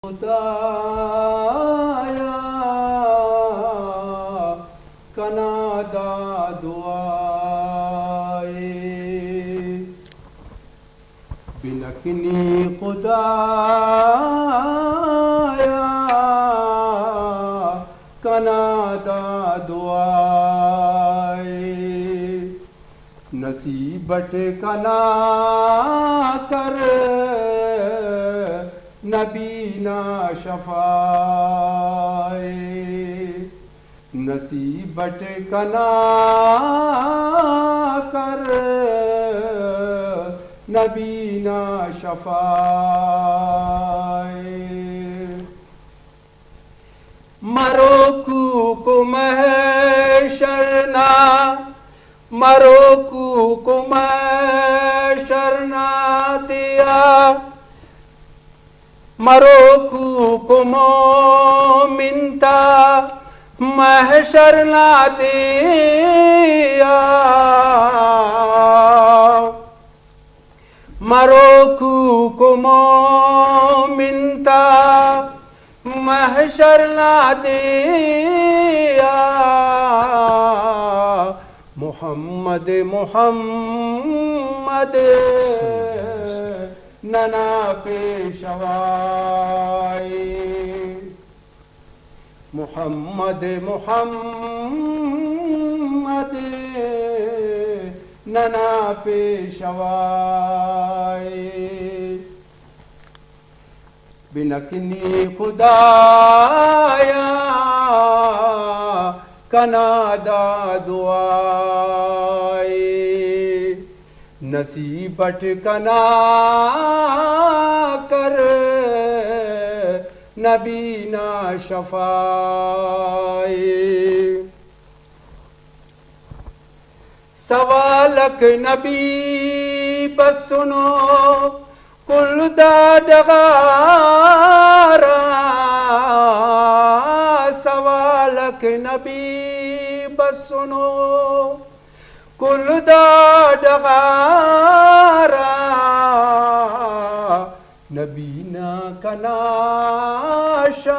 خدایا کنادا دعائے بنکنی خدایا کنادا دعائے نصیبت کنا کر نبینا شفائے نصیبت کنا کر نبینا شفائے مروکو کو محشرنا مروکو کو محشرنا دیا مروکو کو مومن تا محشر نہ دیا مروکو کو مومن تا محشر نہ دیا محمد محمد ننا پیشوائی محمد محمد ننا پیشوائی بنکنی خدایا کنادا دعائی نصیبت کنا کر نبینا شفائی سوالک نبی بس سنو کل دادغارا سوالک نبی بس سنو کل دادغارا نبینا کناشان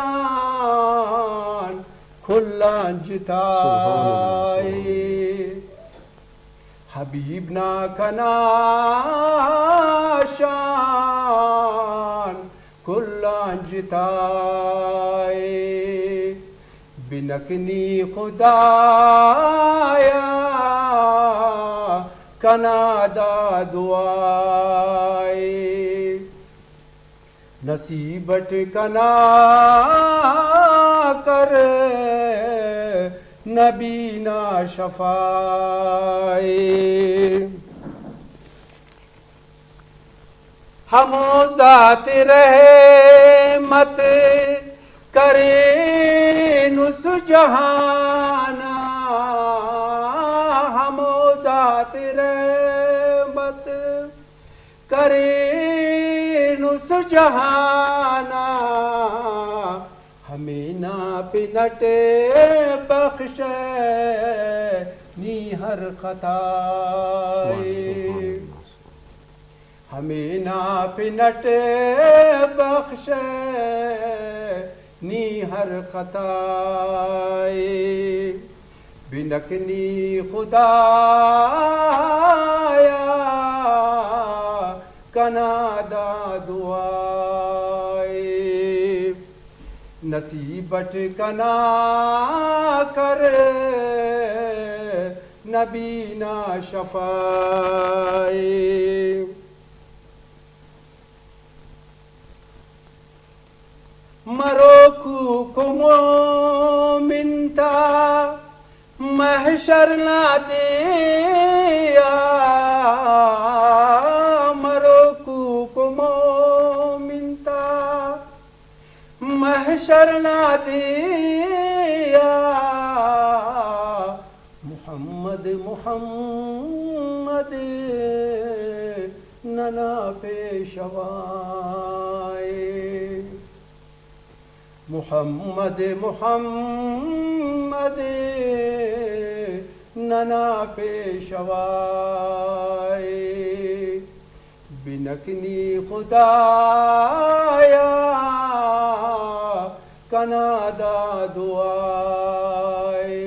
کھلان جتائی حبیبنا کناشان کھلان جتائی بنکنی خدایا کنادا دعائی نصیبت کنا کر نبینا شفائی ہمو ذات رحمت کرے نس جہانا ہمو ذات رحمت کرے نس جہانا ہمیں نا پنٹ بخش نی ہر خطائی ہمیں نا پنٹ بخش نی ہر خطائی بنکنی خدایا کنادا دعائی نصیبت کنا کر نبینا شفائی مروکو کو مومن تا محشر نہ دیا مروکو کو مومن تا محشر نہ دیا محمد محمد ننا پیشوائی محمد محمد ننا پیشوائی بنکنی خدایا کنادا دعائے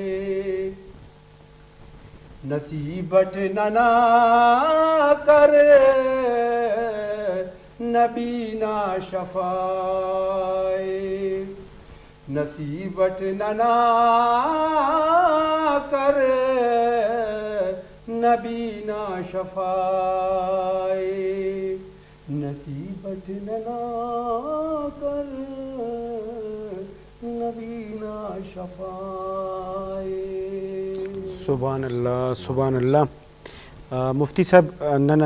نصیبت ننا کر نبی نا شفائے نصیبت ننا کر نبی نا شفائے نصیبت ننا کر نبی نا شفائے. سبحان اللہ سبحان اللہ. مفتی صاحب نن